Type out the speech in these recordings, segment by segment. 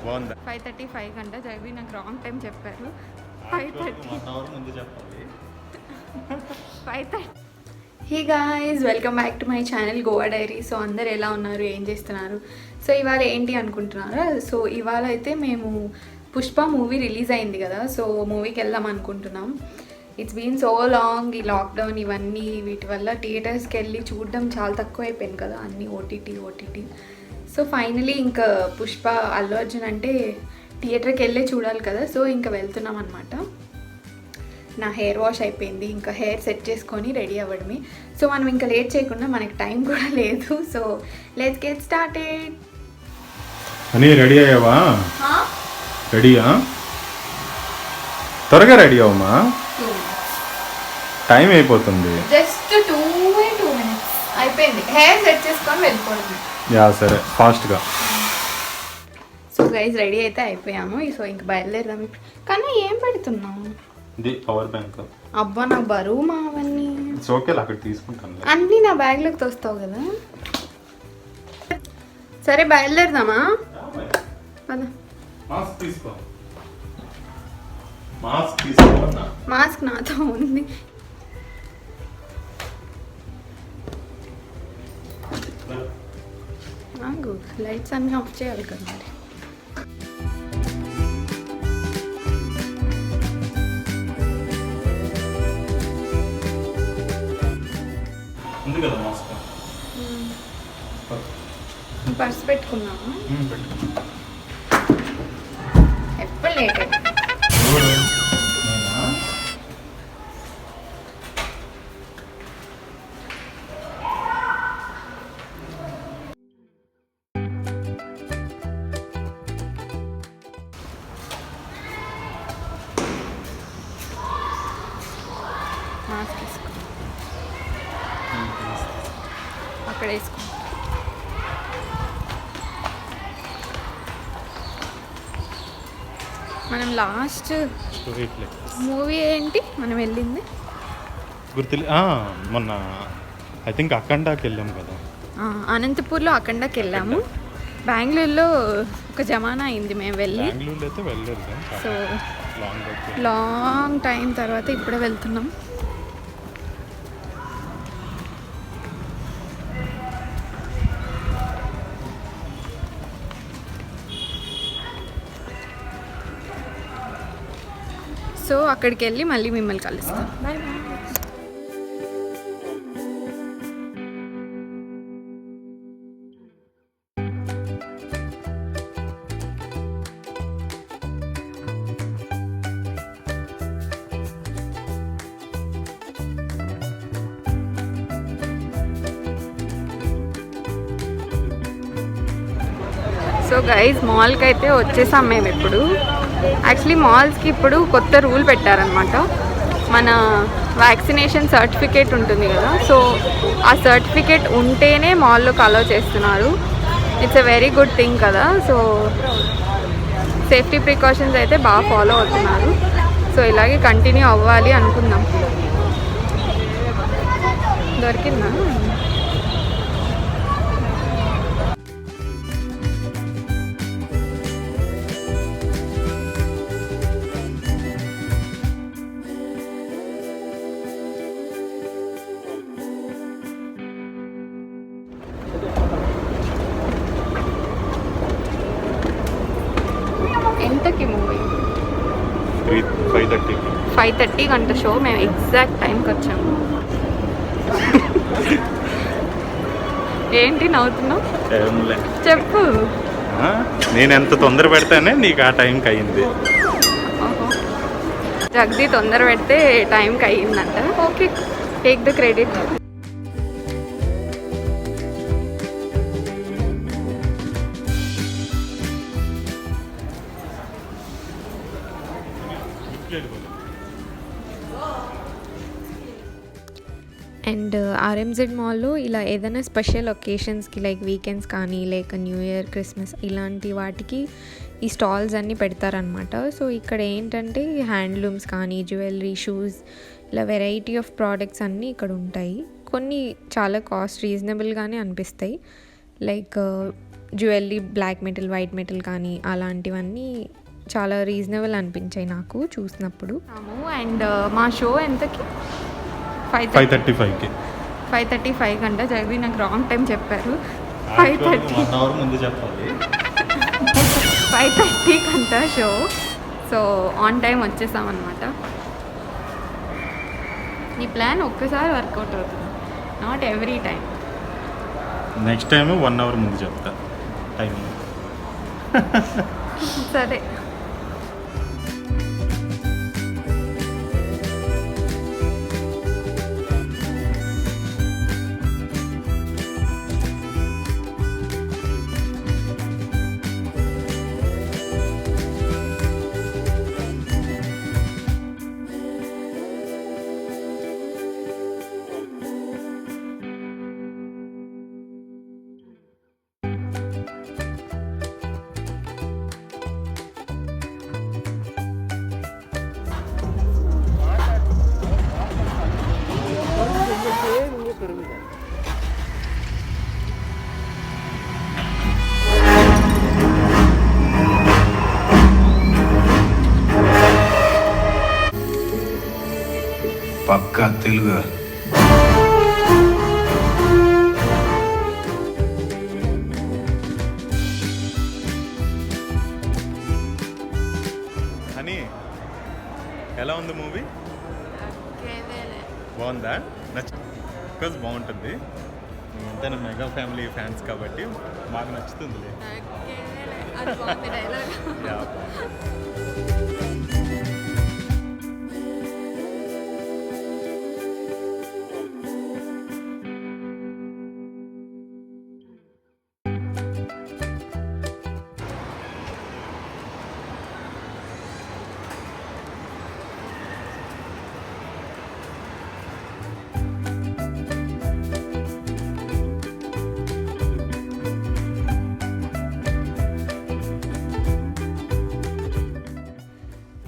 బాగుందా? 5:35 గంట జగవి నాకు రాంగ్ టైం చెప్పారు. 5:30 ముందు చెప్పాలి. 5:30. Hey guys, welcome back to my channel Goa diary. So అందరు ఎలా ఉన్నారు, ఏం చేస్తున్నారు? సో ఇవాళ ఏంటి అనుకుంటున్నారా? సో ఇవాళ అయితే మేము పుష్ప మూవీ రిలీజ్ అయింది కదా, సో మూవీకి వెళ్దాం అనుకుంటున్నాం. It's been so long. ఈ లాక్డౌన్ ఇవన్నీ వీటి వల్ల థియేటర్స్కి వెళ్ళి చూడడం చాలా తక్కువ అయిపోయింది కదా, అన్నీ ఓటీటీ. సో ఫైనలీ ఇంకా పుష్ప అల్లు అర్జున్ అంటే థియేటర్కి వెళ్ళే చూడాలి కదా, సో ఇంకా వెళ్తున్నాం అనమాట. నా హెయిర్ వాష్ అయిపోయింది, ఇంకా హెయిర్ సెట్ చేసుకొని రెడీ అవ్వడమే. సో మనం ఇంకా లేట్ చేయకుండా, మనకి టైం కూడా లేదు. So let's get started. అని రెడీ అయ్యావా? రెడీయా? త్వరగా రెడీ అవ్వమా, టైం అయిపోతుంది. జస్ట్ 2 minutes అయిపోయింది. హెయిర్ సెట్ చేసుకొని వెళ్ళిపోతుంది. యా సరే, ఫాస్ట్గా. సో గైజ్ రెడీ అయితే అయిపోయాము. సో ఇంక బయలుదేరదాం. కానీ ఏం పెడుతున్నావు? ఇది పవర్ బ్యాంక్. అబ్బా నాకు బరువు మా అవన్నీ. ఓకే, అక్కడ తీసుకుంటాను. అన్నీ నా బ్యాగ్లోకి తోస్తావు కదా. సరే బయలుదేరదామా? పద. మాస్క్ తీసుకో. మాస్క్ తీసుకో. మాస్క్ నాతో ఉంది. నాకు లైట్స్ అన్నీ ఆఫ్ చేయాలి కదా మరి. ఉంది కదా మాస్క్. పర్స్ పెట్టుకున్నావా? ఎప్పుడు లేట్ మాస్క్ వేసుకో. అక్కడ వేసుకో. మనం లాస్ట్ మూవీ ఏంటి మనం వెళ్ళింది? గుర్తులే. మొన్న ఐ థింక్ అఖండాకి వెళ్ళాం కదా. అనంతపూర్లో అఖండాకి వెళ్ళాము. బెంగళూరులో ఒక జమానా అయింది మేము వెళ్ళి. బెంగళూరులో అయితే వెళ్ళలేదు. సో లాంగ్ టైం తర్వాత ఇప్పుడే వెళ్తున్నాం. సో అక్కడికి వెళ్ళి మళ్ళీ మిమ్మల్ని కలుస్తాం. Bye bye. సో గైజ్ మాల్కి అయితే వచ్చేసాం మేము ఇప్పుడు. యాక్చువల్లీ మాల్స్కి ఇప్పుడు కొత్త రూల్ పెట్టారనమాట. మన వ్యాక్సినేషన్ సర్టిఫికేట్ ఉంటుంది కదా, సో ఆ సర్టిఫికేట్ ఉంటేనే మాల్లోకి అలౌ చేస్తున్నారు. It's a very good thing కదా. సో సేఫ్టీ ప్రికాషన్స్ అయితే బాగా ఫాలో అవుతున్నారు. సో ఇలాగే కంటిన్యూ అవ్వాలి అనుకుందాం. దొరికిందా? ఎంతకి మూవీ? 5:30 గంట షో. మేము ఎగ్జాక్ట్ టైంకి వచ్చాము. ఏంటి నవ్వుతున్నావు? చెప్పు. నేను ఎంత తొందర పెడతానే నీకు ఆ టైంకి అయ్యింది. జగదీ తొందర పెడితే టైంకి అయ్యిందంట. Okay, take the credit. And RMZ మాల్లో ఇలా ఏదైనా స్పెషల్ ఒకేషన్స్కి లైక్ వీకెండ్స్ కానీ లేక న్యూ ఇయర్, క్రిస్మస్ ఇలాంటి వాటికి ఈ స్టాల్స్ అన్నీ పెడతారనమాట. సో ఇక్కడ ఏంటంటే హ్యాండ్లూమ్స్ కానీ జ్యువెలరీ, షూస్ ఇలా వెరైటీ ఆఫ్ ప్రోడక్ట్స్ అన్నీ ఇక్కడ ఉంటాయి. కొన్ని చాలా కాస్ట్ రీజనబుల్గానే అనిపిస్తాయి. Like jewellery black metal white metal కానీ అలాంటివన్నీ చాలా రీజనబుల్ అనిపించాయి నాకు చూసినప్పుడు. అండ్ మా షో ఎంతకి 5:35కి 5:35 కంట జరిగి నాకు రాంగ్ టైం చెప్పారు. 1 అవర్ ముందు చెప్పాలి. 5:30 కంట షో. సో ఆన్ టైం వచ్చేసామన్నమాట. ఈ ప్లాన్ ఒక్కసారి వర్కౌట్ అవుతుంది, not every time. Next time 1 hour ముందు చెప్తా టైమింగ్. సరే. పక్కా తెలుగు. అని ఎలా ఉంది మూవీ? బాగుందా? బికాజ్ బాగుంటుంది. ఎంతైనా మెగా ఫ్యామిలీ ఫ్యాన్స్ కాబట్టి మాకు నచ్చుతుందిలే. Yeah.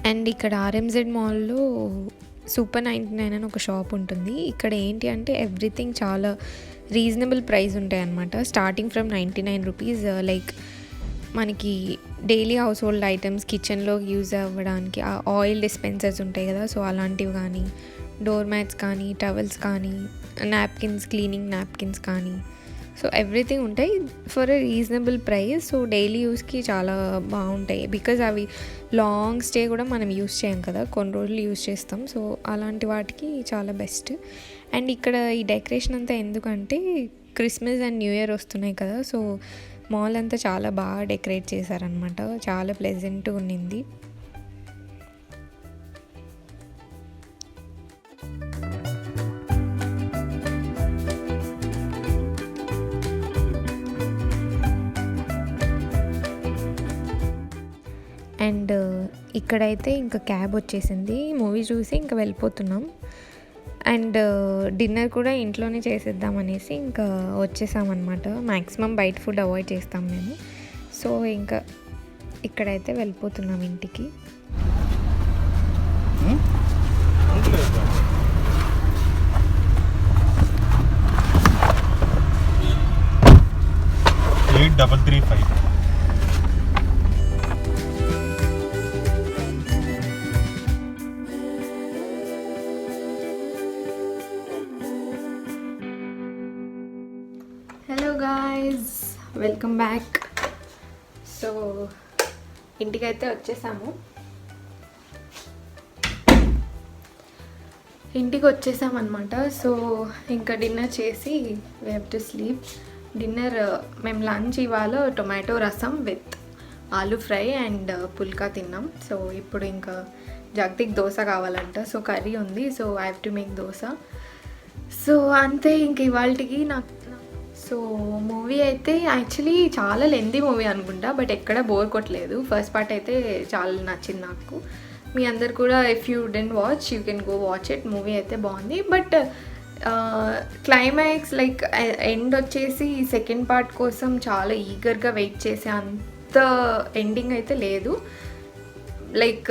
అండ్ ఇక్కడ ఆర్ఎంజెడ్ మాల్లో సూపర్ 99 అని ఒక షాప్ ఉంటుంది. ఇక్కడ ఏంటి అంటే ఎవ్రీథింగ్ చాలా రీజనబుల్ ప్రైస్ ఉంటాయి అన్నమాట. Starting from 99 rupees. లైక్ మనకి డైలీ హౌస్ హోల్డ్ ఐటమ్స్ కిచెన్లో యూజ్ అవ్వడానికి ఆయిల్ డిస్పెన్సర్స్ ఉంటాయి కదా, సో అలాంటివి కానీ, డోర్ మ్యాట్స్ కానీ, టవల్స్ కానీ, నాప్కిన్స్, క్లీనింగ్ నాప్కిన్స్ కానీ, సో ఎవ్రీథింగ్ ఉంటాయి for a reasonable price. So daily యూస్కి చాలా బాగుంటాయి. బికాజ్ అవి లాంగ్ స్టే కూడా మనం యూస్ చేయం కదా, కొన్ని రోజులు యూస్ చేస్తాం. సో అలాంటి వాటికి చాలా బెస్ట్. అండ్ ఇక్కడ ఈ డెకరేషన్ అంతా ఎందుకంటే క్రిస్మస్ అండ్ న్యూ ఇయర్ వస్తున్నాయి కదా, సో మాల్ అంతా చాలా బాగా డెకరేట్ చేశారనమాట. చాలా ప్లెజెంట్గా ఉన్నింది. అండ్ ఇక్కడైతే ఇంకా క్యాబ్ వచ్చేసింది. మూవీ చూసి ఇంకా వెళ్ళిపోతున్నాం. అండ్ డిన్నర్ కూడా ఇంట్లోనే చేసేద్దామనేసి ఇంకా వచ్చేసామన్నమాట. మ్యాక్సిమం బయట ఫుడ్ అవాయిడ్ చేస్తాం మేము. సో ఇంకా ఇక్కడైతే వెళ్ళిపోతున్నాం ఇంటికి. Hello guys, welcome back. So ఇంటికైతే వచ్చేసాము. ఇంటికి వచ్చేసామన్నమాట. సో ఇంకా డిన్నర్ చేసి we have to sleep. Dinner మేము లంచ్ ఇవాళ టొమాటో రసం విత్ ఆలూ ఫ్రై అండ్ పుల్కా తిన్నాం. సో ఇప్పుడు ఇంకా జగతికి దోశ కావాలంట. సో కర్రీ ఉంది, so I have to make dosa. So అంతే ఇంక ఇవాళకి నాకు. సో మూవీ అయితే యాక్చువల్లీ చాలా లెంతీ మూవీ అనుకుంటా, బట్ ఎక్కడ బోర్ కొట్టలేదు. ఫస్ట్ పార్ట్ అయితే చాలా నచ్చింది నాకు. మీ అందరు కూడా if you didn't watch you can go watch it. Movie అయితే బాగుంది, బట్ క్లైమాక్స్ లైక్ ఎండ్ వచ్చేసి సెకండ్ పార్ట్ కోసం చాలా ఈగర్గా వెయిట్ చేసే అంత ఎండింగ్ అయితే లేదు. లైక్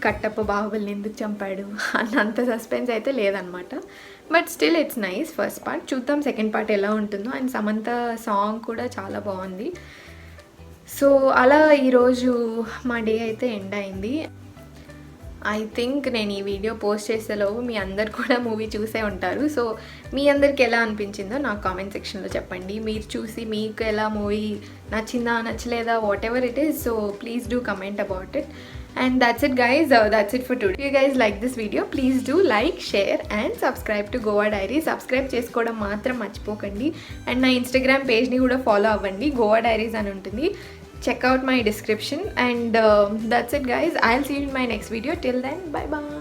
కట్టప్ప బాహుబలిని ఎందుకు చంపాడు అన్నంత సస్పెన్స్ అయితే లేదనమాట. But still it's nice first part. చూద్దాం సెకండ్ పార్ట్ ఎలా ఉంటుందో. అండ్ సమంత సాంగ్ కూడా చాలా బాగుంది. సో అలా ఈరోజు మా డే అయితే ఎండ్ అయింది. ఐ థింక్ నేను ఈ వీడియో పోస్ట్ చేసేలోపు మీ అందరు కూడా మూవీ చూసే ఉంటారు. సో మీ అందరికి ఎలా అనిపించిందో నాకు కామెంట్ సెక్షన్లో చెప్పండి. మీరు చూసి మీకు ఎలా మూవీ నచ్చిందా నచ్చలేదా what ever it is, so please do comment about it. And that's it guys, that's it for today. If you guys like this video, please do like, share and subscribe to Goa Diary. Subscribe చేసుకోవడం మాత్రం మర్చిపోకండి. And నా Instagram పేజ్ని కూడా follow అవ్వండి, Goa Diaries అని ఉంటుంది. Check out my description and that's it guys. I'll see you in my next video. Till then, bye bye.